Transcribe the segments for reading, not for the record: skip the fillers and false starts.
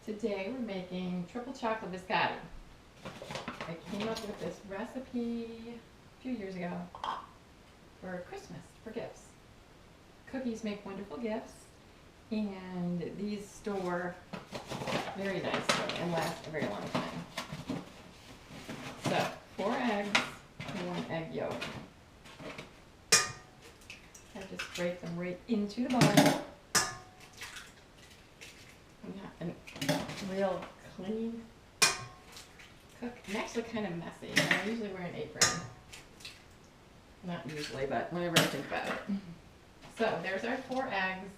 Today we're making triple chocolate biscotti. I came up with this recipe a few years ago for Christmas, for gifts. Cookies make wonderful gifts, and these store very nicely and last a very long time. So, 4 eggs and 1 egg yolk. I just break them right into the bowl. I'm not a real clean cook. I'm actually kind of messy. I usually wear an apron. Not usually, but whenever I think about it. So there's our 4 eggs,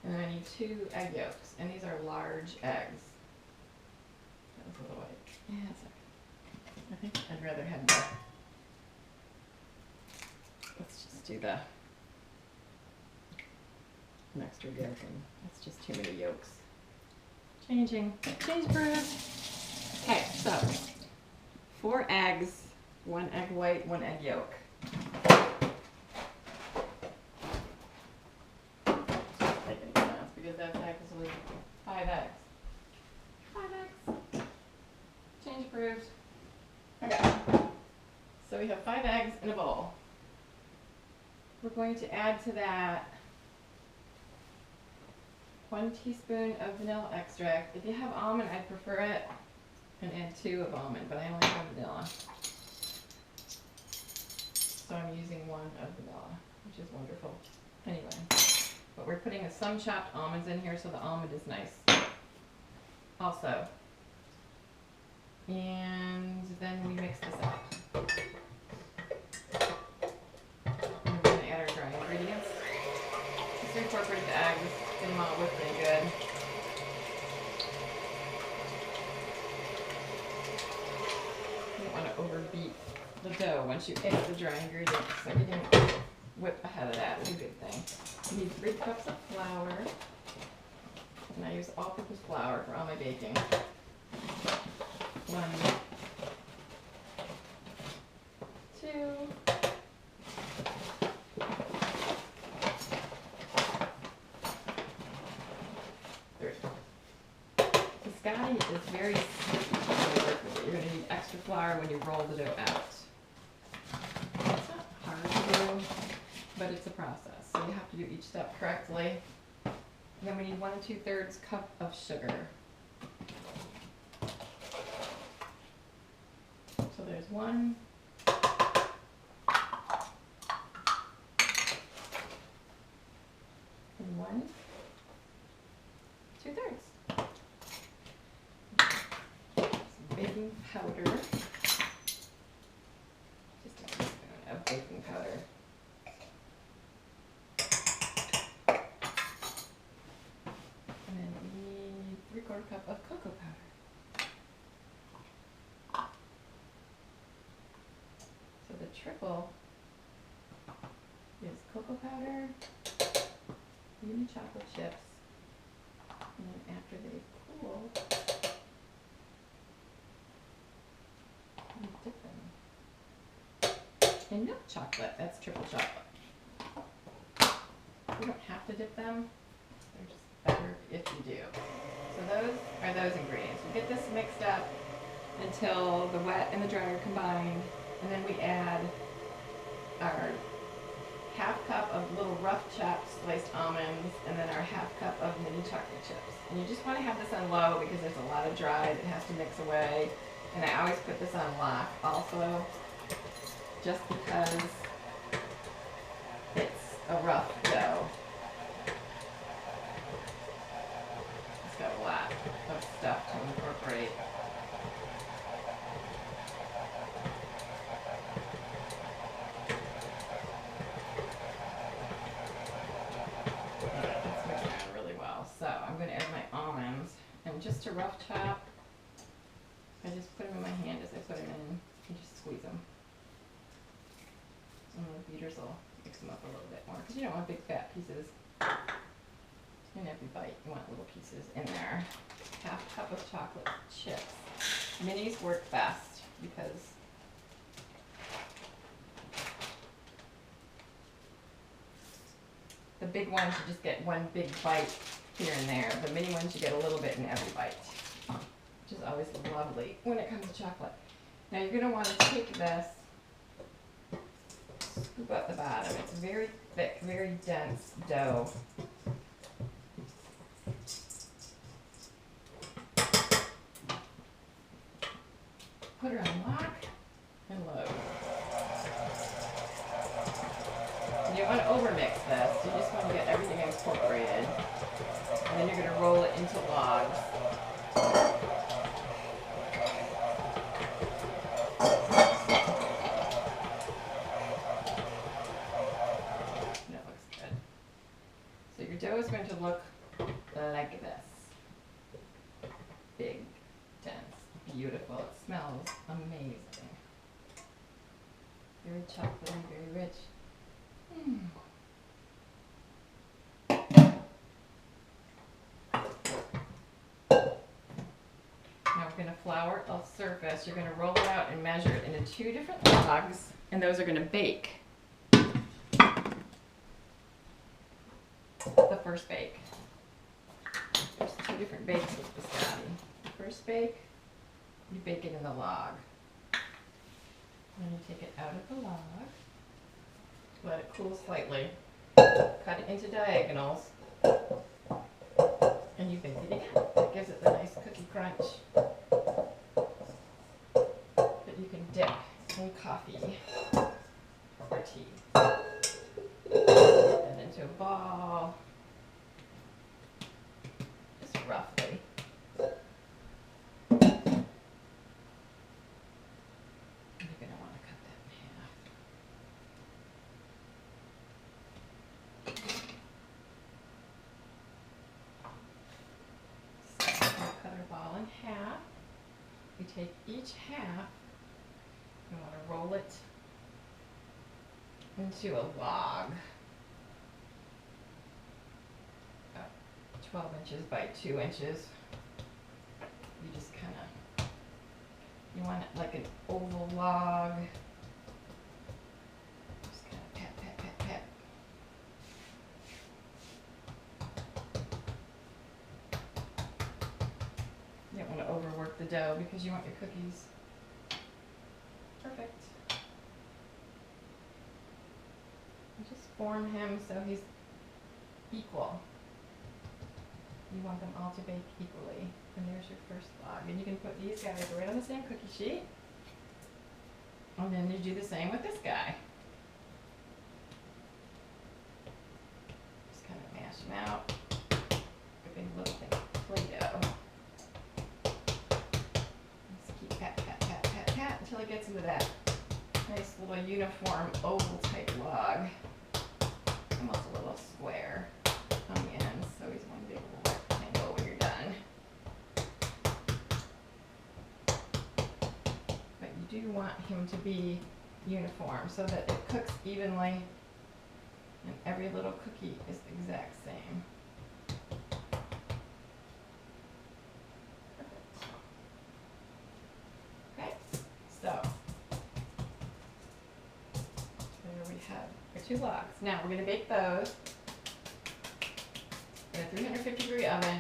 and then I need 2 egg yolks, and these are large eggs. That was a little white. Yeah, that's okay. I think I'd rather have the. Let's just do the an extra yolk, and that's just too many yolks. Change Bruce. Okay, so 4 eggs, 1 egg white, 1 egg yolk. Because that's actually 5 eggs. 5 eggs. Change Bruce. Okay. So we have 5 eggs in a bowl. We're going to add to that 1 teaspoon of vanilla extract. If you have almond, I'd prefer it, and add 2 of almond, but I only have vanilla. So I'm using 1 of vanilla, which is wonderful. Anyway, but we're putting some chopped almonds in here so the almond is nice. Also, and then we mix this up. And we're going to add our dry ingredients. Just incorporate the eggs. Get them all whipped pretty good. You don't want to overbeat the dough once you add the dry ingredients, so you didn't whip ahead of that. It's a good thing. You need 3 cups of flour, and I use all-purpose flour for all my baking. 1, 2. Biscotti is very sticky to work with. You're going to need extra flour when you roll the dough out. It's not hard to do, but it's a process. So you have to do each step correctly. And then we need 1 2/3 cup of sugar. So there's 1. And 1 2/3. Baking powder, just a teaspoon of baking powder. And then we need 3/4 cup of cocoa powder. So the triple is cocoa powder, uni chocolate chips, and then after they cool, dip them in milk chocolate. That's triple chocolate. You don't have to dip them. They're just better if you do. So those are those ingredients. We get this mixed up until the wet and the dry are combined, and then we add our ½ cup of little rough chopped sliced almonds, and then our ½ cup of mini chocolate chips. And you just want to have this on low because there's a lot of dry that has to mix away. And I always put this on lock also, just because it's a rough dough. It's got a lot of stuff to incorporate. It's mixing around really well. So I'm going to add my almonds, and just to rough chop, I just put them in my hand as I put them in and just squeeze them. And the beaters will mix them up a little bit more because you don't want big fat pieces in every bite. You want little pieces in there. ½ cup of chocolate chips. Minis work best because the big ones you just get 1 big bite here and there. The mini ones, you get a little bit in every bite, which is always lovely when it comes to chocolate. Now you're going to want to take this, scoop up the bottom. It's very thick, very dense dough. Put her on lock and load. You don't want to overmix this. You just want to get everything incorporated. And then you're going to roll it into logs. And it looks good. So your dough is going to look like this. Big, dense, beautiful. It smells amazing. Very chocolatey, very rich. Now we're going to flour the surface. You're going to roll it out and measure it into 2 different logs, and those are going to bake. The first bake. There's 2 different bakes with biscotti. The first bake, you bake it in the log. Then you take it out of the log, let it cool slightly, cut it into diagonals, and you bake it again. That gives it the nice cookie crunch that you can dip in coffee or tea. Get that into a ball, just roughly. You're going to want to cut that in half. Cut our ball in half. We take each half, you want to roll it into a log. About 12 inches by 2 inches. You just kind of, you want it like an oval log. Just kind of pat, pat, pat, pat. You don't want to overwork the dough because you want your cookies perfect. You just form him so he's equal. You want them all to bake equally. And there's your first log. And you can put these guys right on the same cookie sheet. And then you do the same with this guy. Just kind of mash them out. A big little thing of Play-Doh. Until it gets into that nice little uniform oval type log. Almost a little square on the ends, so he's one big little rectangle when you're done. But you do want him to be uniform so that it cooks evenly and every little cookie is the exact same. Our 2 logs. Now we're going to bake those in a 350-degree oven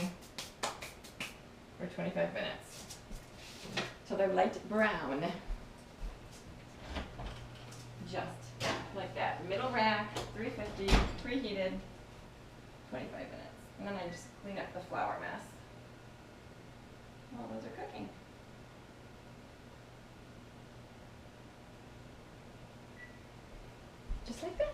for 25 minutes till they're light brown. Just like that. Middle rack, 350, preheated, 25 minutes. And then I just clean up the flour mess while those are cooking. Just like that.